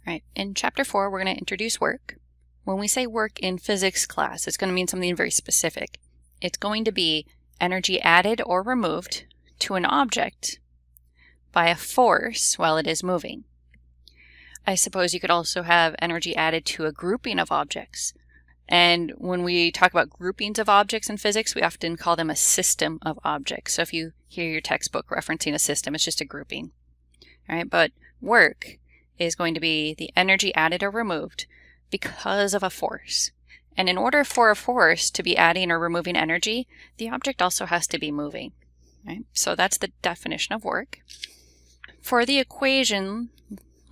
Right, in Chapter 4, we're going to introduce work. When we say work in physics class, it's going to mean something very specific. It's going to be energy added or removed to an object by a force while it is moving. I suppose you could also have energy added to a grouping of objects. And when we talk about groupings of objects in physics, we often call them a system of objects. So if you hear your textbook referencing a system, it's just a grouping. All right, but work is going to be the energy added or removed because of a force. And in order for a force to be adding or removing energy, the object also has to be moving. Right? So that's the definition of work. For the equation,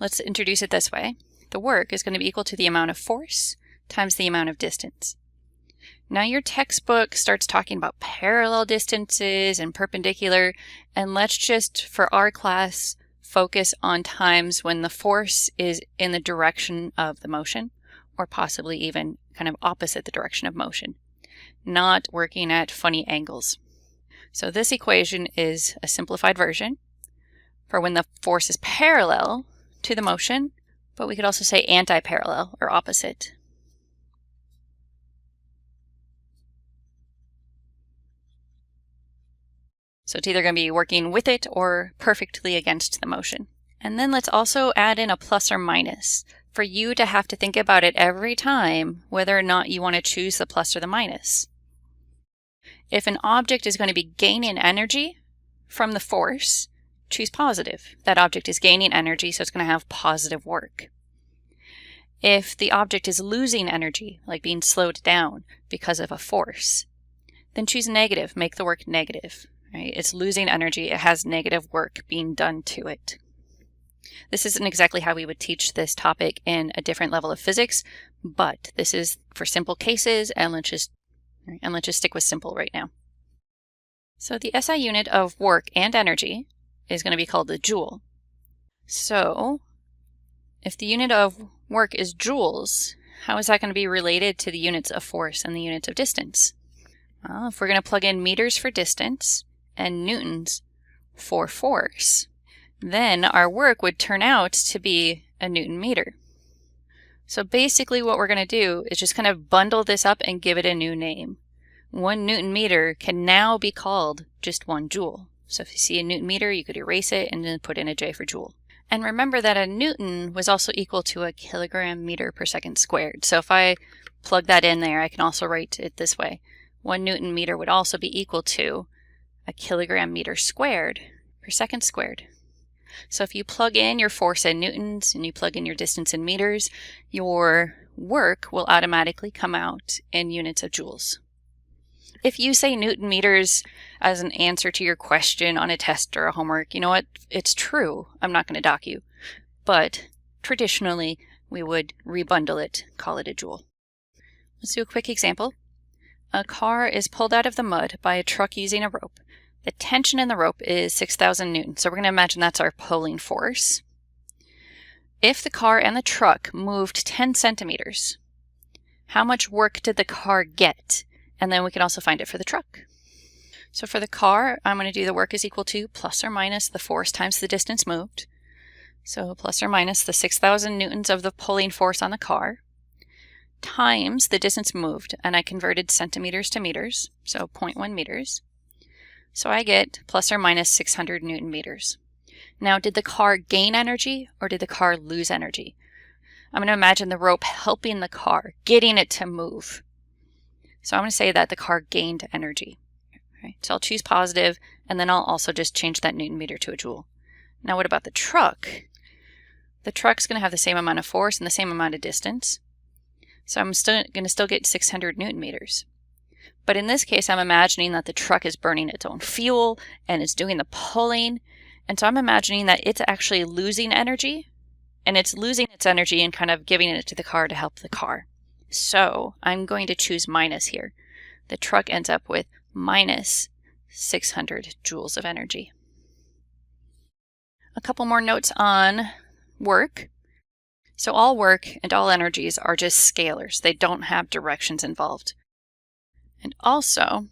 let's introduce it this way. The work is going to be equal to the amount of force times the amount of distance. Now your textbook starts talking about parallel distances and perpendicular, and let's just, for our class, focus on times when the force is in the direction of the motion, or possibly even kind of opposite the direction of motion, not working at funny angles. So this equation is a simplified version for when the force is parallel to the motion, but we could also say anti-parallel or opposite. So it's either going to be working with it or perfectly against the motion. And then let's also add in a plus or minus for you to have to think about it every time whether or not you want to choose the plus or the minus. If an object is going to be gaining energy from the force, choose positive. That object is gaining energy, so it's going to have positive work. If the object is losing energy, like being slowed down because of a force, then choose negative, make the work negative. Right? It's losing energy, it has negative work being done to it. This isn't exactly how we would teach this topic in a different level of physics, but this is for simple cases, and let's just stick with simple right now. So the SI unit of work and energy is going to be called the joule. So if the unit of work is joules, how is that going to be related to the units of force and the units of distance? Well, if we're going to plug in meters for distance and newtons for force, then our work would turn out to be a newton meter. So basically what we're going to do is just kind of bundle this up and give it a new name. 1 newton meter can now be called just 1 joule. So if you see a newton meter, you could erase it and then put in a J for joule. And remember that a newton was also equal to a kilogram meter per second squared. So if I plug that in there, I can also write it this way. 1 newton meter would also be equal to a kilogram meter squared per second squared. So if you plug in your force in newtons and you plug in your distance in meters, your work will automatically come out in units of joules. If you say newton meters as an answer to your question on a test or a homework, you know what? It's true. I'm not going to dock you. But traditionally, we would rebundle it, call it a joule. Let's do a quick example. A car is pulled out of the mud by a truck using a rope. The tension in the rope is 6,000 newtons, so we're going to imagine that's our pulling force. If the car and the truck moved 10 centimeters, how much work did the car get? And then we can also find it for the truck. So for the car, I'm going to do the work is equal to plus or minus the force times the distance moved. So plus or minus the 6,000 newtons of the pulling force on the car times the distance moved, and I converted centimeters to meters, so 0.1 meters. So I get plus or minus 600 newton meters. Now, did the car gain energy or did the car lose energy? I'm going to imagine the rope helping the car, getting it to move. So I'm going to say that the car gained energy. Okay, so I'll choose positive, and then I'll also just change that newton meter to a joule. Now what about the truck? The truck's going to have the same amount of force and the same amount of distance. So I'm going to get 600 newton meters. But in this case, I'm imagining that the truck is burning its own fuel and it's doing the pulling. And so I'm imagining that it's actually losing energy, and it's losing its energy and kind of giving it to the car to help the car. So I'm going to choose minus here. The truck ends up with minus 600 joules of energy. A couple more notes on work. So all work and all energies are just scalars. They don't have directions involved. And also,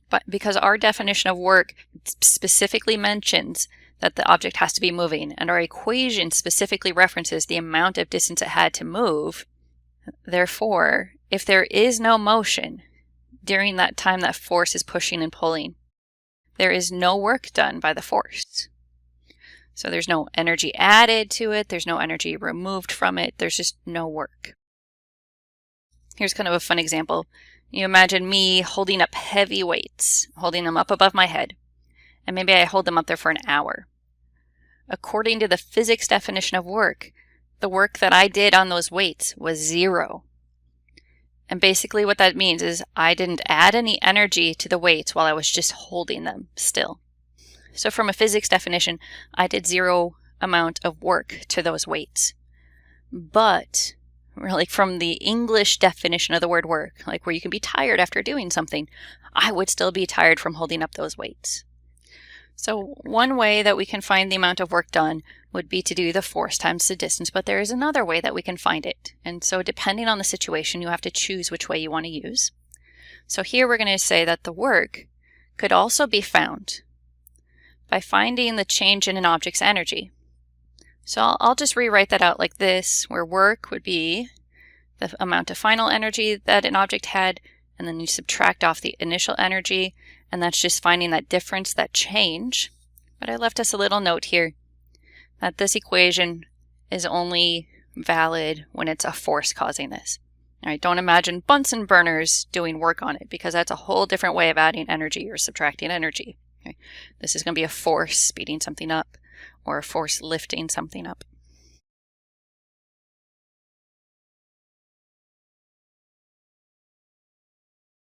but because our definition of work specifically mentions that the object has to be moving, and our equation specifically references the amount of distance it had to move. Therefore, if there is no motion during that time that force is pushing and pulling, there is no work done by the force. So there's no energy added to it, there's no energy removed from it, there's just no work. Here's kind of a fun example. You imagine me holding up heavy weights, holding them up above my head, and maybe I hold them up there for an hour. According to the physics definition of work, the work that I did on those weights was 0. And basically what that means is I didn't add any energy to the weights while I was just holding them still. So from a physics definition, I did 0 amount of work to those weights. But like from the English definition of the word work, like where you can be tired after doing something, I would still be tired from holding up those weights. So one way that we can find the amount of work done would be to do the force times the distance, but there is another way that we can find it. And so depending on the situation, you have to choose which way you want to use. So here we're going to say that the work could also be found by finding the change in an object's energy. So I'll just rewrite that out like this, where work would be the amount of final energy that an object had, and then you subtract off the initial energy, and that's just finding that difference, that change. But I left us a little note here that this equation is only valid when it's a force causing this. All right, don't imagine Bunsen burners doing work on it, because that's a whole different way of adding energy or subtracting energy. Okay? This is going to be a force speeding something up, or a force lifting something up.